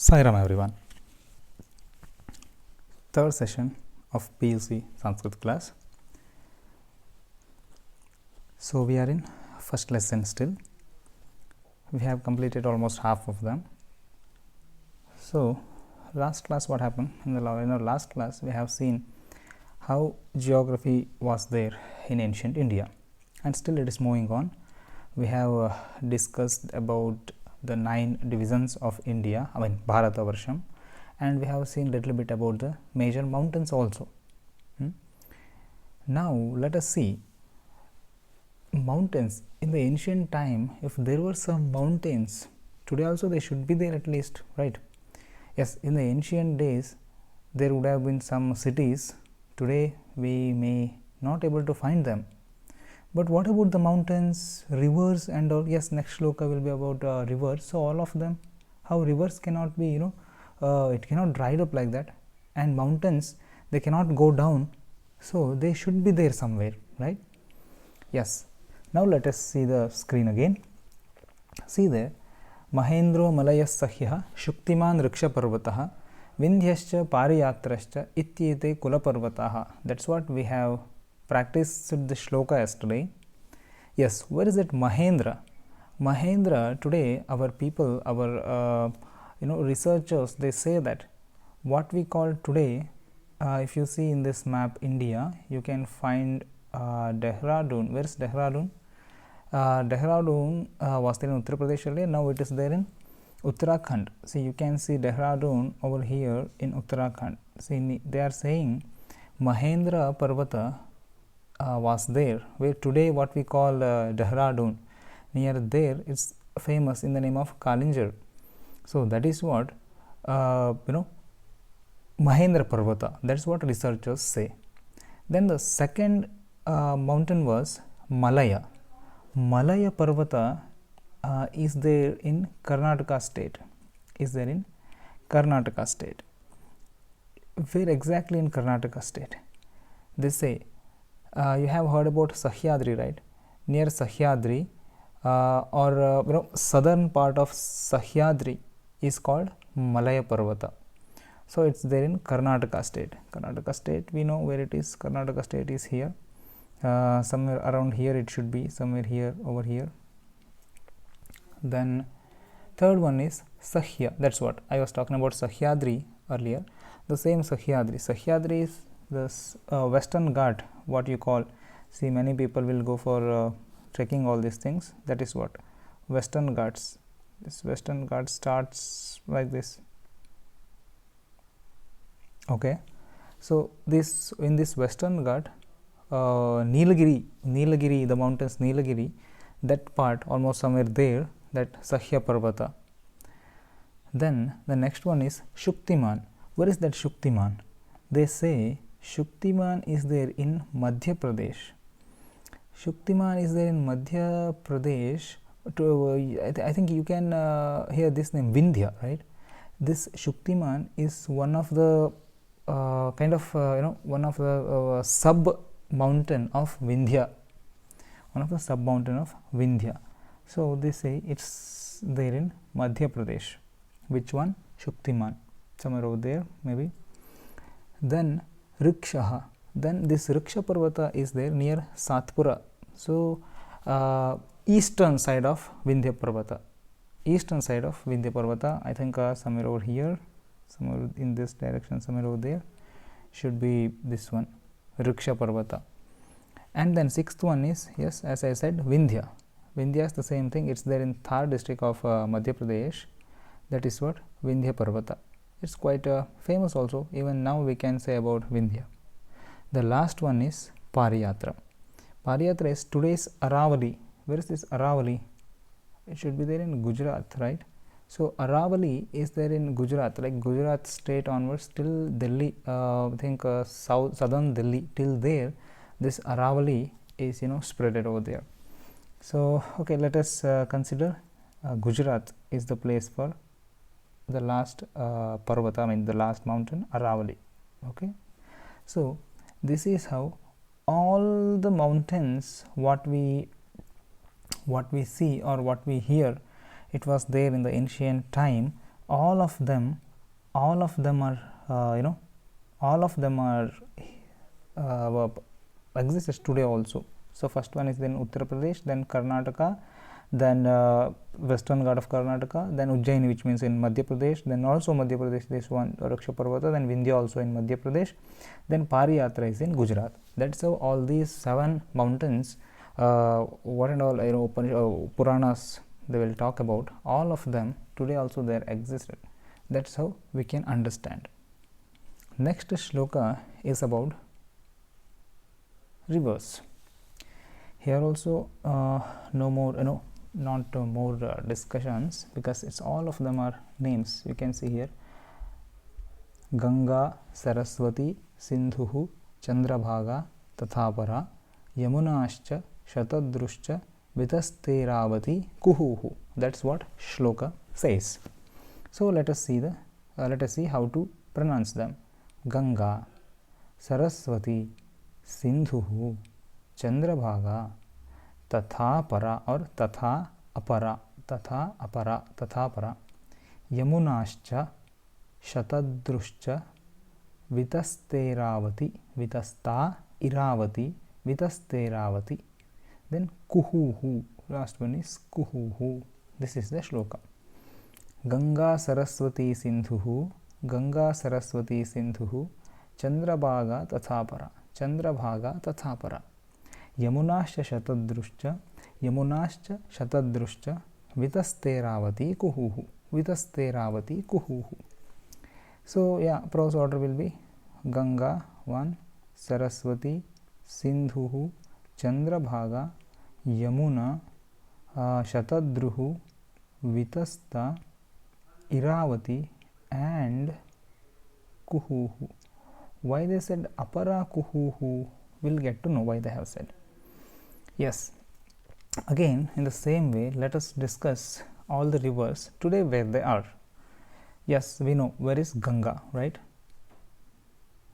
Sairam everyone. Third session of PLC Sanskrit class. So we are in first lesson still. We have completed almost half of them. So last class what happened? In our last class we have seen how geography was there in ancient India, and still it is moving on. We have discussed about the 9 divisions of India, Bharatavarsham, and we have seen little bit about the major mountains also. Now let us see mountains in the ancient time. If there were some mountains, today also they should be there at least, right? Yes, in the ancient days there would have been some cities. Today we may not able to find them. But what about the mountains, rivers and all? Yes, next shloka will be about rivers. So all of them, how rivers cannot be, it cannot dry up like that, and mountains, they cannot go down, so they should be there somewhere, right? Yes. Now let us see the screen again. See there, Mahendro Malayas Sahyah Shuktiman Riksha Parvatah Vindhyascha Pariyatrascha Ityete Kula Parvataha. That's what we have practiced the shloka yesterday. Yes, where is it? Mahendra. Mahendra, today our people, our researchers, they say that what we call today, if you see in this map India, you can find Dehradun. Where is Dehradun? Dehradun was there in Uttar Pradesh earlier. Now it is there in Uttarakhand. See, you can see Dehradun over here in Uttarakhand. See, they are saying Mahendra Parvata was there, where today what we call Dehradun, near there it's famous in the name of Kalinjar. So that is what Mahendra Parvata, that's what researchers say. Then the second mountain was Malaya. Malaya Parvata is there in Karnataka state. Where exactly in Karnataka state? They say you have heard about Sahyadri, right? Near Sahyadri southern part of Sahyadri is called Malaya Parvata. So it's there in Karnataka state. Karnataka state, we know where it is. Karnataka state is here. Somewhere around here it should be, somewhere here, over here. Then third one is Sahya. That's what I was talking about, Sahyadri earlier. The same Sahyadri. Sahyadri is the Western Ghat, what you call. See, many people will go for trekking all these things. That is what Western Ghats. This Western Ghat starts like this. Okay, so this in this Western Ghat, Nilagiri, the mountains Nilagiri, that part almost somewhere there, that Sahya Parvata. Then the next one is Shuktiman. Where is that Shuktiman? They say Shuktiman is there in Madhya Pradesh. Shuktiman is there in Madhya Pradesh. I think you can hear this name Vindhya, right? This Shuktiman is one of the one of the sub mountain of Vindhya. So they say it's there in Madhya Pradesh. Which one? Shuktiman, somewhere over there maybe. Then Rikshaha. Then this Riksha Parvata is there near Satpura. So eastern side of Vindhya Parvata. I think somewhere over here, somewhere in this direction, somewhere over there should be this one, Riksha Parvata. And then sixth one is, yes, as I said, Vindhya. Vindhya is the same thing. It's there in Thar district of Madhya Pradesh. That is what Vindhya Parvata. It's quite famous also. Even now we can say about Vindhya. The last one is Pariyatra. Pariyatra is today's Aravali. Where is this Aravali? It should be there in Gujarat, right? So Aravali is there in Gujarat, like Gujarat state onwards till Delhi. I think southern Delhi till there. This Aravali is spreaded over there. So okay, let us consider Gujarat is the place for the last Parvata, the last mountain, Aravali. Okay, so this is how all the mountains what we see or what we hear, it was there in the ancient time. all of them are all of them are exists today also. So first one is then Uttar Pradesh, then Karnataka, then western Ghat of Karnataka, then Ujjaini, which means in Madhya Pradesh, then also Madhya Pradesh this one Raksha Parvata, then Vindhya also in Madhya Pradesh, then Pariyatra is in Gujarat. That's how all these 7 mountains, what and all Puranas they will talk about, all of them today also there existed. That's how we can understand. Next shloka is about rivers. Here also no more not more discussions, because it's all of them are names. You can see here Ganga, Saraswati, Sindhu, Chandrabhaga, Tathapara, Yamunascha, Shatadruscha, Vitasteravati, Kuhuhu. That's what shloka says. So let us see how to pronounce them. Ganga, Saraswati, Sindhu, Chandrabhaga, Tathapara or Tatha Apara, Tathapara, Yamunascha, Shatadruscha, Vitasteravati, Vitasta Iravati, Vitasteravati. Then Kuhuhu, last one is Kuhuhu. This is the shloka. Ganga Saraswati Sindhu, Ganga Saraswati Sindhu, Chandrabhaga Tathapara, Chandrabhaga Tathapara, Yamunascha Shatadruscha, Yamunascha Shatadruscha, Vitasteravati Kuhuhu, Vitasteravati Kuhuhu. So yeah, prose order will be Ganga 1, Saraswati, Sindhu, Chandrabhaga, Yamuna, Shatadruhu, Vitasta, Iravati and Kuhuhu. Why they said Apara Kuhuhu? We'll get to know why they have said. Yes, again in the same way, let us discuss all the rivers today where they are. Yes, we know where is Ganga, right?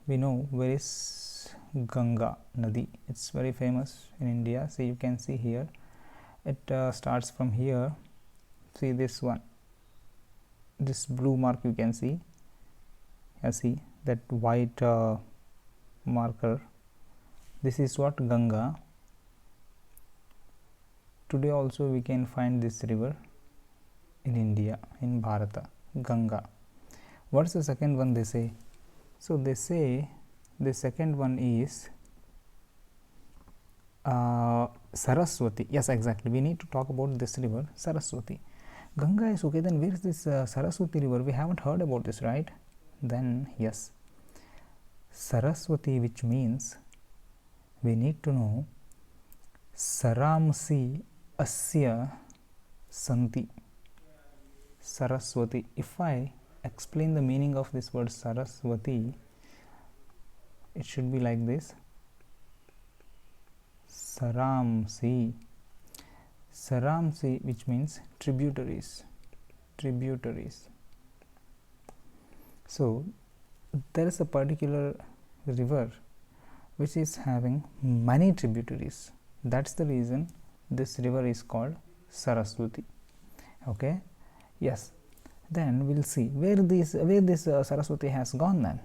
We know where is Ganga Nadi. It's very famous in India. See, you can see here. It starts from here. See this one. This blue mark you can see. See that white marker. This is what Ganga. Today also we can find this river in India, in Bharata, Ganga. What's the second one they say? So they say the second one is Saraswati. Yes, exactly. We need to talk about this river, Saraswati. Ganga is okay. Then where is this Saraswati river? We haven't heard about this, right? Then yes, Saraswati, which means we need to know Saramsi Asya Santi. Saraswati. If I explain the meaning of this word Saraswati, it should be like this. Saramsi. Saramsi, which means tributaries. Tributaries. So there is a particular river which is having many tributaries. That's the reason this river is called Saraswati. Okay. Yes. Then we'll see where this Saraswati has gone. Then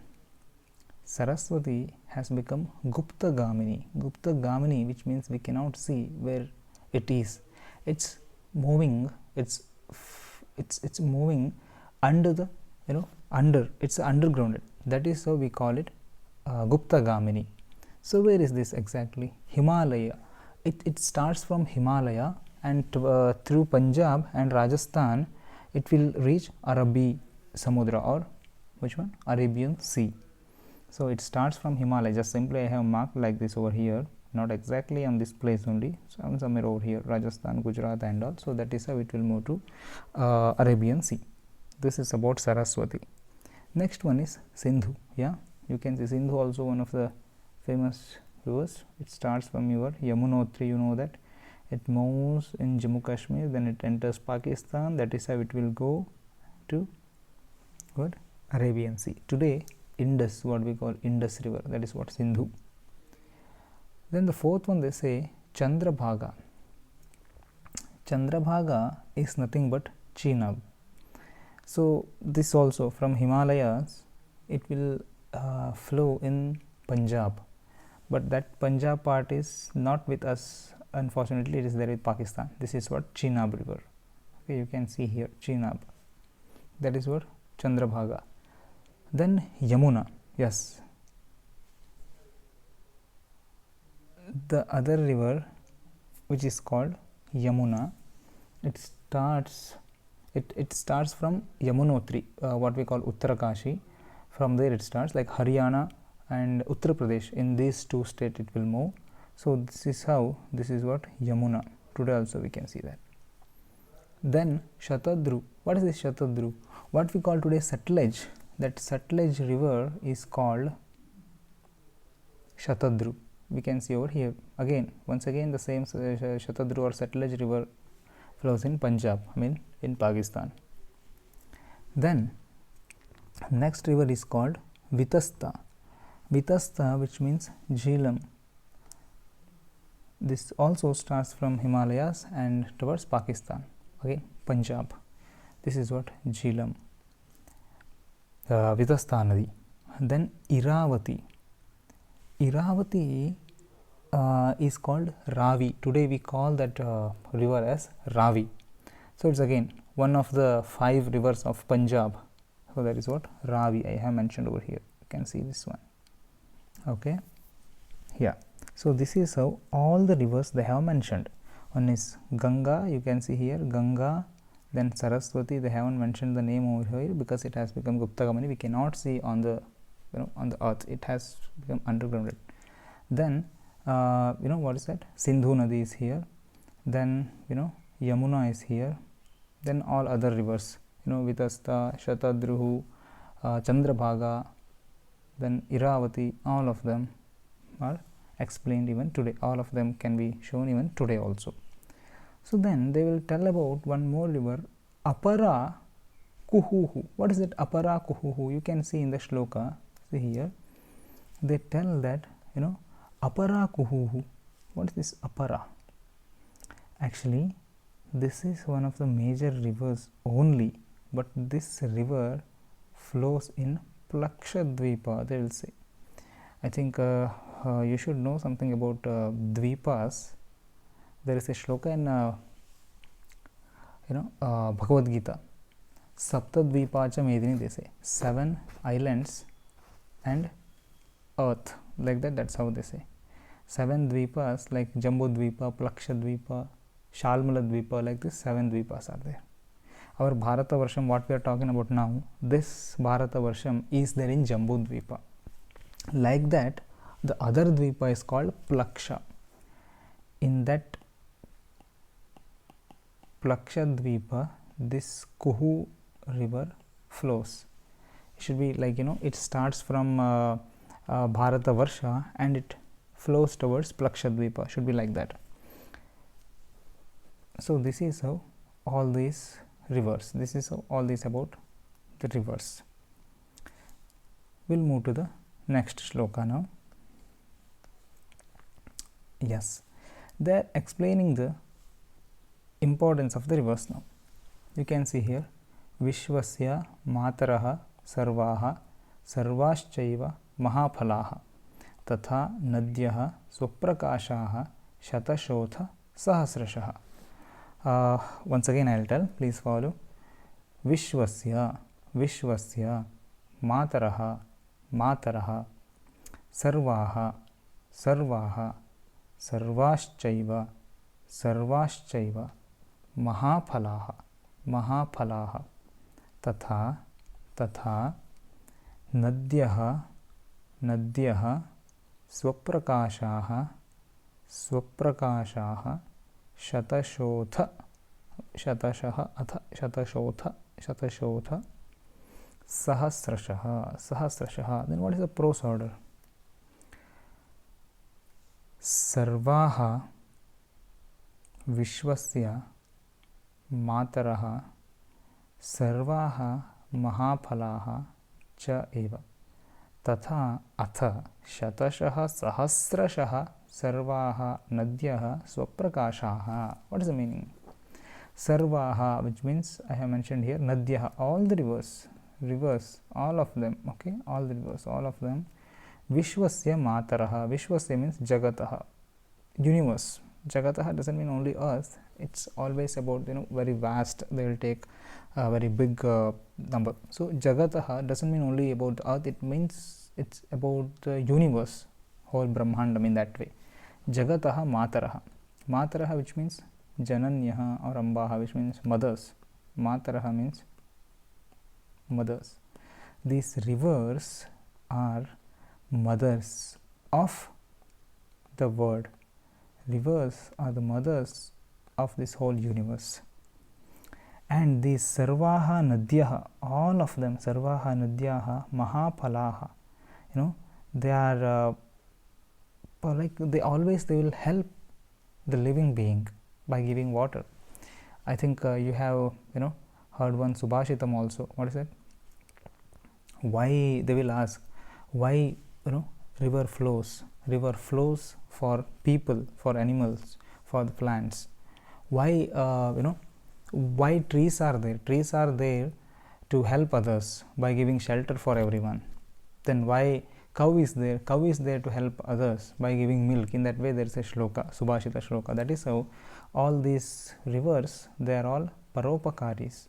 Saraswati has become Gupta Gamini. Gupta Gamini, which means we cannot see where it is. It's moving. It's moving under the it's underground. That is how we call it Gupta Gamini. So where is this exactly? Himalaya. It starts from Himalaya and through Punjab and Rajasthan. It will reach Arabi Samudra, or which one? Arabian Sea. So it starts from Himalaya. Just simply I have marked like this over here, not exactly on this place only. So somewhere over here, Rajasthan, Gujarat and all. So that is how it will move to Arabian Sea. This is about Saraswati. Next one is Sindhu. Yeah, you can see Sindhu also one of the famous rivers. It starts from your Yamunotri, you know that. It moves in Jammu Kashmir, then it enters Pakistan. That is how it will go to what? Arabian Sea. Today Indus, what we call Indus River, that is what Sindhu. Then the fourth one they say Chandrabhaga. Chandrabhaga is nothing but Chenab. So this also from Himalayas it will flow in Punjab, but that Punjab part is not with us, unfortunately. It is there with Pakistan. This is what Chenab river. Okay, you can see here Chenab, that is what Chandrabhaga. Then Yamuna, yes, the other river which is called Yamuna, it starts from Yamunotri, what we call Uttarakashi. From there it starts, like Haryana and Uttar Pradesh, in these two states it will move. So this is how, this is what Yamuna. Today also we can see that. Then Shatadru. What is this Shatadru? What we call today Satluj, that Satluj river is called Shatadru. We can see over here again, once again the same Shatadru or Satluj river flows in Punjab, I mean in Pakistan. Then next river is called Vitasta. Vitasta, which means Jhelum. This also starts from Himalayas and towards Pakistan, okay, Punjab. This is what Jhelum, Vitasta Nadi. Then Iravati. Iravati is called Ravi. Today we call that river as Ravi. So it's again one of the 5 rivers of Punjab. So that is what Ravi I have mentioned over here. You can see this one. Okay, yeah. So this is how all the rivers they have mentioned. One is Ganga, you can see here Ganga. Then Saraswati, they haven't mentioned the name over here because it has become Gupta Gamani. We cannot see on the on the earth. It has become undergrounded. Then what is that? Sindhu Nadi is here. Then Yamuna is here. Then all other rivers, Vitasta, Shatadru, Chandrabhaga, then Iravati, all of them are explained even today. All of them can be shown even today also. So then they will tell about one more river, Apara Kuhuhu. What is it, Apara Kuhuhu? You can see in the shloka. See here, they tell that Apara Kuhuhu. What is this Apara? Actually, this is one of the major rivers only, but this river flows in Plakshadvipa, they will say. I think you should know something about Dvipas. There is a shloka in Bhagavad Gita, Saptadvipacha Medini, they say 7 islands and earth, like that. That's how they say 7 dvipas, like Jambudvipa, Plakshadvipa, Shalmaladvipa, like this 7 dvipas are there. Our Bharata Varsham, what we are talking about now, this Bharata Varsham is there in Jambudvipa. Like that, the other dvipa is called Plaksha. In that Plakshadvipa, this Kuhu river flows. It should be like it starts from Bharata Varsha and it flows towards Plakshadvipa. Should be like that. So this is how all these rivers. This is how all this about the rivers. We'll move to the next shloka now. Yes, they are explaining the importance of the rivers now. You can see here, Vishwasya Mataraha Sarvaha Sarvaschaiva Mahaphalaha Tatha Nadyaha Swaprakashaha Shatashotha Sahasrashaha. Once again I will tell, please follow. Vishwasya Vishwasya Mataraha Mataraha Sarvaha Sarvaha Sarvaschaiva Sarvaschaiva Mahaphalaha Mahaphalaha Tatha Tatha Nadyaha Nadyaha Swaprakashaha Swaprakashaha Shatashotha Shatashaha Atha Shatashotha Shatashotha Sahasrashaha Sahasrashaha. Then what is the prose order? Sarvaha Vishwasya Mataraha Sarvaha Mahaphalaha Cha Eva Tatha Atha Shatashaha Sahasrashaha Sarvaha Nadyaha Swaprakashaha. What is the meaning? Sarvaha, which means I have mentioned here Nadyah, all the rivers, all of them, okay, all the rivers, all of them. Vishwasya Mataraha, Vishwasya means Jagataha, universe. Jagataha doesn't mean only earth, it's always about, very vast. They will take a very big number. So Jagataha doesn't mean only about earth, it means it's about the universe, whole Brahmandam in that way. Jagataha Mataraha, Mataraha which means Jananyaha or Ambaha, which means mothers. Mataraha means mothers. These rivers are mothers of the world. Rivers are the mothers of this whole universe. And these Sarvaha Nadyaha, all of them, Sarvaha Nadyaha Mahapalaha, they are like they will help the living being by giving water. I think you have heard one Subhashitam also. What is it? Why, they will ask, why river flows for people, for animals, for the plants. Why why trees are there? Trees are there to help others by giving shelter for everyone. Then why cow is there? Cow is there to help others by giving milk. In that way there is a shloka, Subhashita shloka. That is how all these rivers, they are all paropakaris,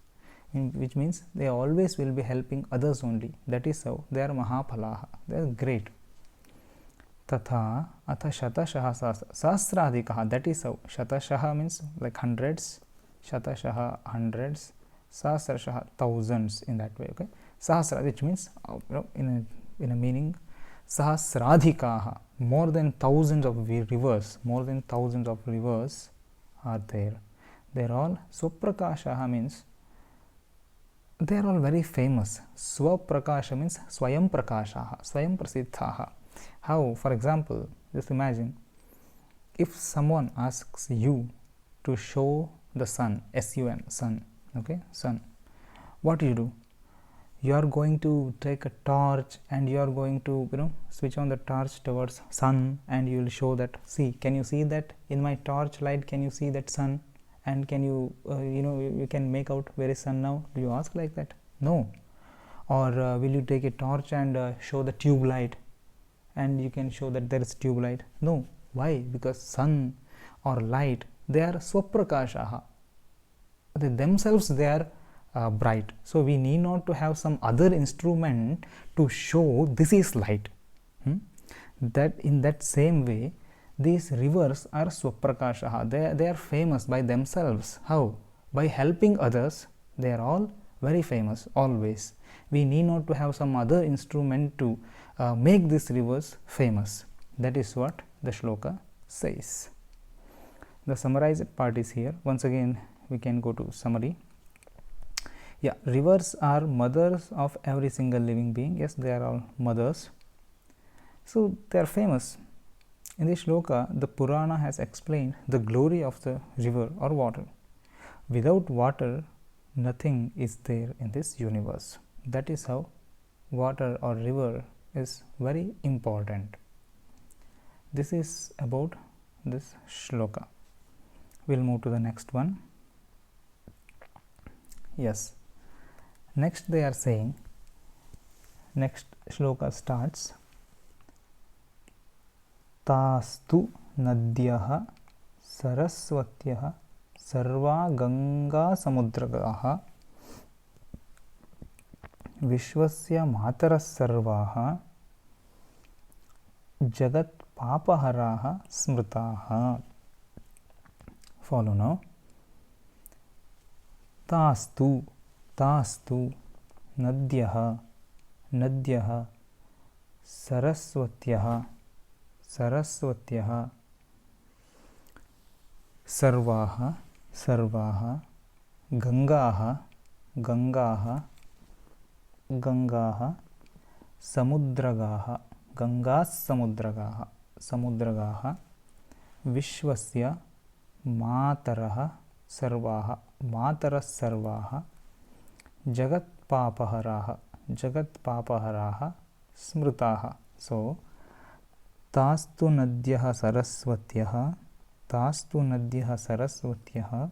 which means they always will be helping others only. That is how they are Mahapalaha, they are great. Tatha atha shatashaha sahasradikaha, that is how shatashaha means like hundreds, shatashaha hundreds, sahasrashaha thousands, in that way. Okay, sahasra, which means in a meaning, sahasradhikaha, more than thousands of rivers, are there. They are all Swaprakashaha, means they are all very famous. Swaprakasha means Swayam Prakashaha, Swayam Prasiddhaha. How? For example, just imagine if someone asks you to show the sun, S-U-N, sun, okay, sun, what do? You are going to take a torch and you are going to switch on the torch towards sun, and you will show that, see, can you see that in my torch light, can you see that sun, and can you you can make out where is sun now? Do you ask like that? No. Or will you take a torch and show the tube light, and you can show that there is tube light? No. Why? Because sun or light, they are Swaprakashaha, they themselves, they are bright. So we need not to have some other instrument to show this is light. That in that same way, these rivers are Swaprakashaha, they are famous by themselves. How? By helping others, they are all very famous always. We need not to have some other instrument to make these rivers famous. That is what the shloka says. The summarized part is here. Once again we can go to summary. Yeah, rivers are mothers of every single living being. Yes, they are all mothers. So they are famous. In this shloka, the Purana has explained the glory of the river or water. Without water, nothing is there in this universe. That is how water or river is very important. This is about this shloka. We'll move to the next one. Yes. Next they are saying, next shloka starts, Tastu Nadyah Saraswatyah Sarva Ganga Samudragaha Vishwasya Mataras Sarvaha Jagat Papaharaha Smritaha. Follow now. Tastu Nadyah Saraswatyah Sarvaha Gangaha Samudragaha Samudragaha Vishwasya Mataraha Sarvaha Jagat Papaharaha Smritaha. So Tastu Nadyah Saraswatyah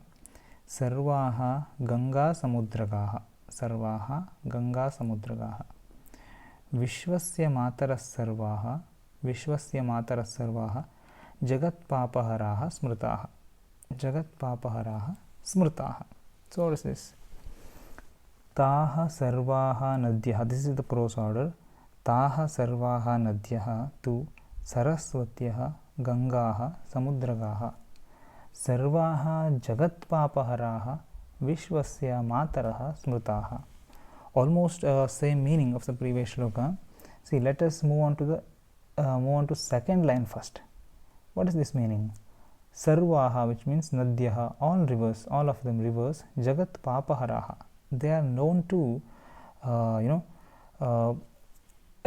सर्वाः गङ्गासमुद्रगाः, सर्वाः गङ्गासमुद्रगाः। विश्वस्य मातरः सर्वाः, विश्वस्य मातरः सर्वाः जगत्पापहराः स्मृताः, जगत्पापहराः स्मृताः. So what is this? ताः सर्वाः नद्यः, this is the prose order. ताः सर्वाः नद्यः तु सरस्वत्यः गङ्गाः समुद्रगाः सर्वाः जगत्पापहराः विश्वस्य मातरः स्मृताः. Almost same meaning of the previous shloka. See, let us move on to second line first. What is this meaning? Sarvaha, which means nadyah, all rivers, all of them rivers, jagat papaharaha. They are known to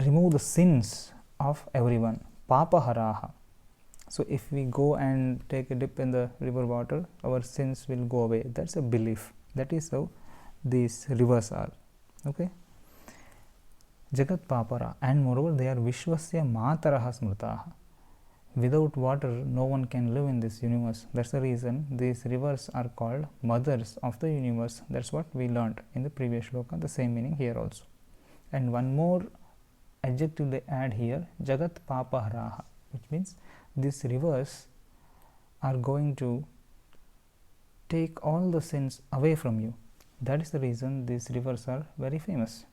remove the sins of everyone. Papaharaha. So if we go and take a dip in the river water, our sins will go away. That's a belief. That is how these rivers are. Okay. Jagat papara, and moreover they are Vishwasya mataraha smrtaha. Without water no one can live in this universe. That's the reason these rivers are called mothers of the universe. That's what we learned in the previous shloka, the same meaning here also. And one more adjective they add here, Jagat papaharaha, which means these rivers are going to take all the sins away from you. That is the reason these rivers are very famous.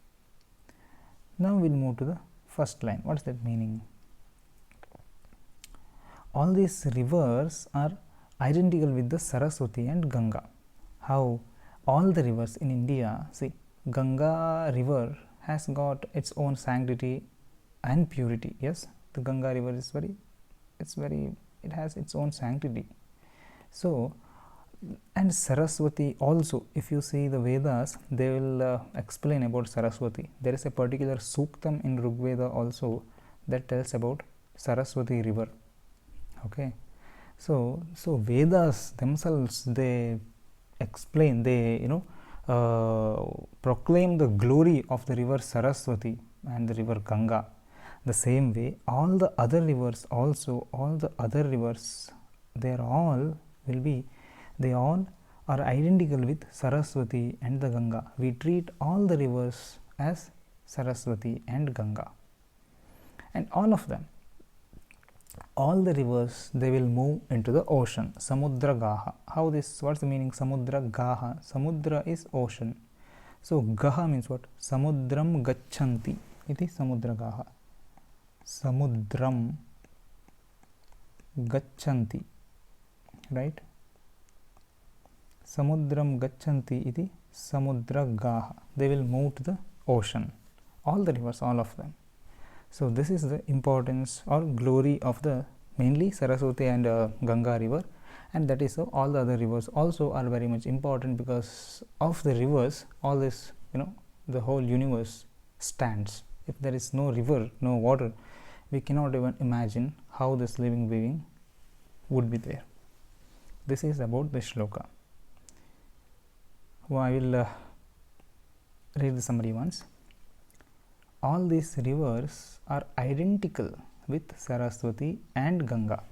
Now we'll move to the first line. What is that meaning? All these rivers are identical with the Saraswati and Ganga. How all the rivers in India, see, Ganga river has got its own sanctity and purity. Yes, the Ganga river is it has its own sanctity. So, and Saraswati also, if you see the Vedas, they will explain about Saraswati. There is a particular Suktam in Rigveda also that tells about Saraswati river. Okay, so Vedas themselves, they explain, they proclaim the glory of the river Saraswati and the river Ganga. The same way, all the other rivers also, all the other rivers, they all are identical with Saraswati and the Ganga. We treat all the rivers as Saraswati and Ganga, and all of them, all the rivers, they will move into the ocean. Samudra Gaha. How this? What's the meaning? Samudra Gaha. Samudra is ocean. So Gaha means what? Samudram Gachanti. It is Samudra Gaha. Samudram Gachanti. Right? Samudram Gachanti iti Samudra Gaha. They will move to the ocean. All the rivers, all of them. So this is the importance or glory of the mainly Saraswati and Ganga river, and that is how all the other rivers also are very much important, because of the rivers all this, the whole universe stands. If there is no river, no water, we cannot even imagine how this living being would be there. This is about the shloka. I will read the summary once. All these rivers are identical with Saraswati and Ganga,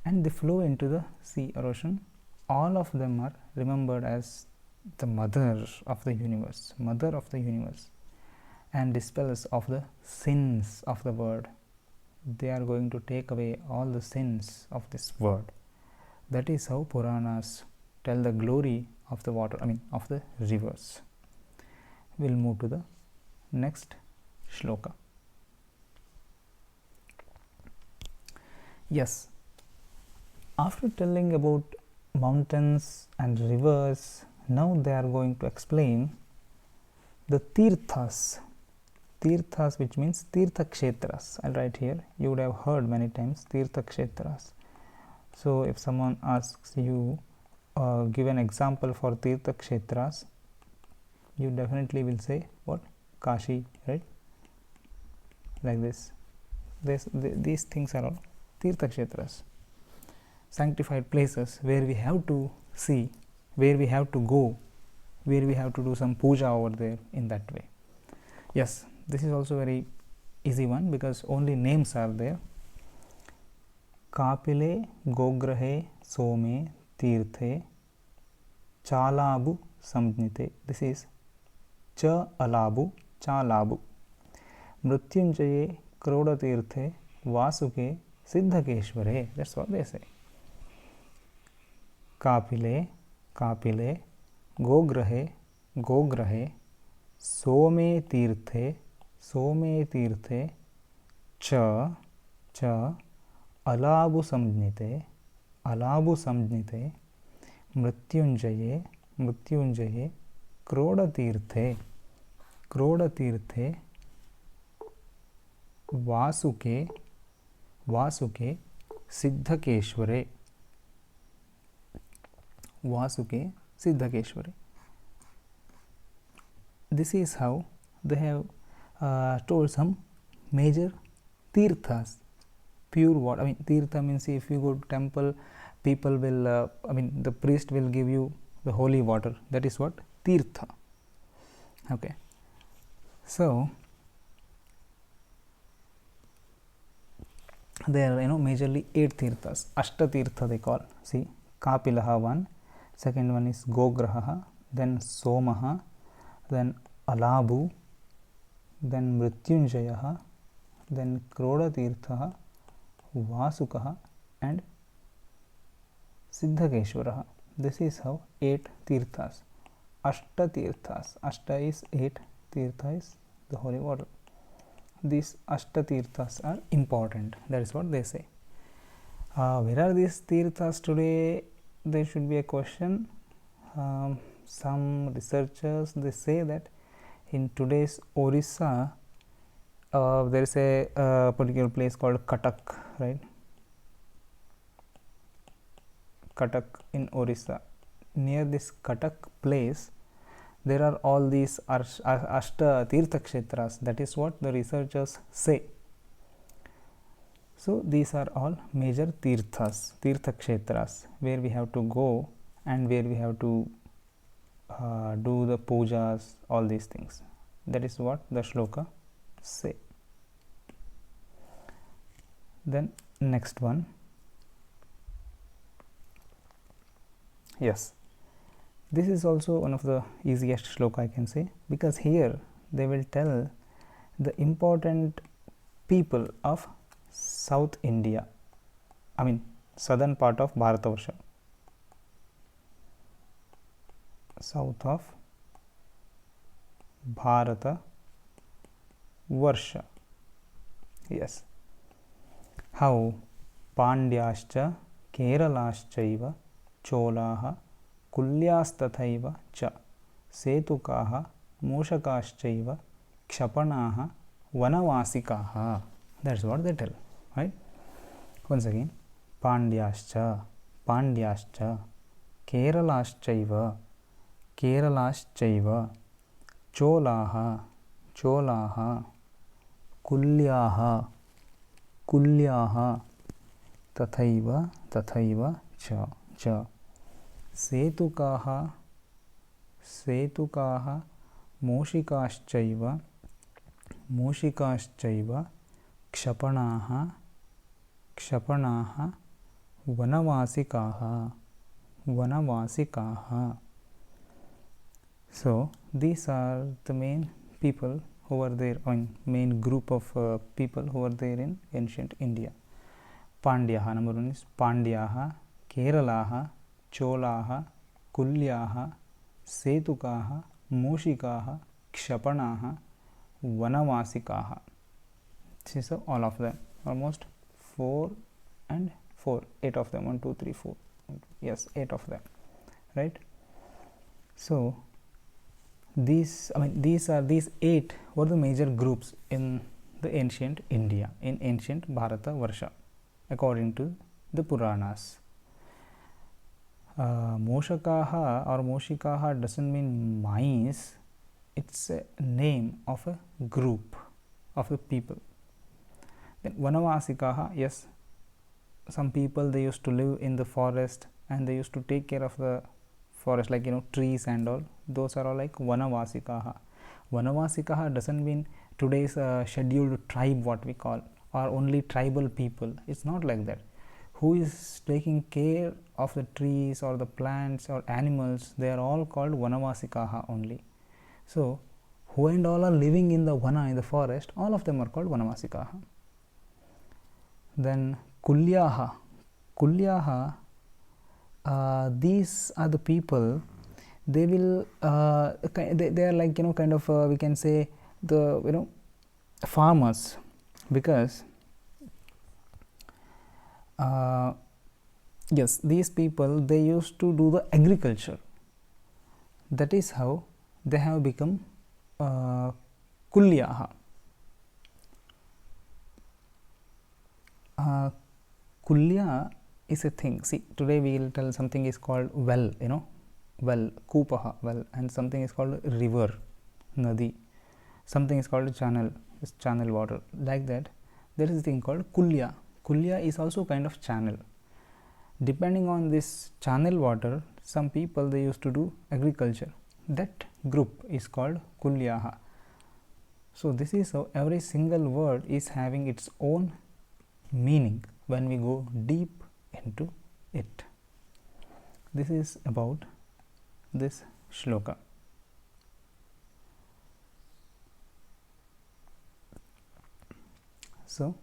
and they flow into the sea or ocean. All of them are remembered as the mother of the universe, and dispels of the sins of the world. They are going to take away all the sins of this world. That is how Puranas tell the glory of the water, of the rivers. We'll move to the next shloka. Yes, after telling about mountains and rivers, now they are going to explain the tirthas. Tirthas, which means tirtha kshetras. I'll write here. You would have heard many times tirtha kshetras. So if someone asks you, give an example for tirtha kshetras, you definitely will say what? Kashi, right? Like this. These things are all tirtha kshetras, sanctified places where we have to see, where we have to go, where we have to do some puja over there in that way. Yes, this is also very easy one because only names are there. Kapile Gograhe Some Tirthe Chalabu Samjnite. This is Cha Alabu, Chalabu. Mrityunjaye Krodatirthe Vasuke Siddhakeshware. That's what they say. Kapile, Kapile, Gograhe, Gograhe, Some Tirthe, Some Tirthe, Cha, Cha, Alabu Samjnite, Alabu Samjnite, Mrityunjaye, Mrityunjaye, Krodatirthe, Krodatirthe, Vasuke, Vasuke, Siddhakeshware, Vasuke, Siddhakeshware. This is how they have told some major tirthas, pure water. I mean, tirtha means if you go to temple, people will, the priest will give you the holy water. That is what tirtha. Okay. So, there are majorly 8 tirthas. Ashta tirtha they call. See, Kapilaha one, second one is Gograha, then Somaha, then Alabu, then Mrityunjayaha, then Krodatirthaha, Vasukaha, and Siddhakeshwaraha. This is how 8 tirthas. Ashta tirthas. Ashta is 8, tirtha is the holy water. These Ashta tirthas are important. That is what they say. Where are these tirthas today? There should be a question. Some researchers, they say that in today's Orissa, there is a particular place called Cuttack, right? Cuttack in Orissa. Near this Cuttack place, there are all these Ashta Tirtha Kshetras. That is what the researchers say. So, these are all major Tirthas, Tirtha Kshetras, where we have to go and where we have to do the pujas, all these things. That is what the shloka say. Then next one. Yes, this is also one of the easiest shloka I can say, because here they will tell the important people of South India, southern part of Bharatavarsha, south of Bharata Varsha. Yes. How Pandyascha, Keralaschaiva, Cholaha, Kulyastathaiva cha, Setukaha, Moshakaschaiva, Kshapanaha, Vanavasikaha. That's what they tell, right? Once again, Pandyascha, Pandyascha, Keralaschaiva, Keralaschaiva, Cholaha, Cholaha, Kulyaha, Kulyaha, Tathaiva, Tathaiva cha, cha, Setukaha, Setukaha, Moshikaschaiva, Moshikaschaiva, Kshapanaha, Kshapanaha, Vanavasikaha, Vanavasikaha. So, these are the main people who were there, main group of people who were there in ancient India. Pandyaha, number 1 is Pandyaha, Keralaha, Cholaha, Kulyaha, Setukaha, Moshikaha, Kshapanaha, Vanavasikaha. This is all of them, almost 4 and 4, 8 of them, 1, 2, 3, 4, yes, 8 of them, right? So, these 8 were the major groups in the ancient India, in ancient Bharata Varsha, according to the Puranas. Moshakaha or Moshikaha doesn't mean mice, it's a name of a group of a people. Then Vanavasikaha, yes, some people, they used to live in the forest and they used to take care of the forest, like trees and all. Those are all like Vanavasikaha. Vanavasikaha doesn't mean today's scheduled tribe, what we call, or only tribal people. It's not like that. who is taking care of the trees or the plants or animals, they are all called Vanavasikaha only. So who and all are living in the Vana, in the forest, all of them are called Vanavasikaha. Then Kulyaha. Kulyaha, these are the people, they will they are like, kind of we can say the farmers, because yes, these people, they used to do the agriculture. That is how they have become Kulyaha. Kulya is a thing. See, today we will tell something is called well, well, Kupaha, well, and something is called river, Nadi, something is called channel, is channel water. Like that, there is a thing called Kulya. Kulya is also kind of channel. Depending on this channel water, some people, they used to do agriculture. That group is called Kulyaha. So this is how every single word is having its own meaning when we go deep into it. This is about this shloka. So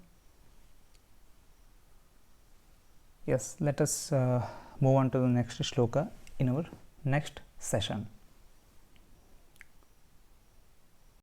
yes, let us move on to the next shloka in our next session.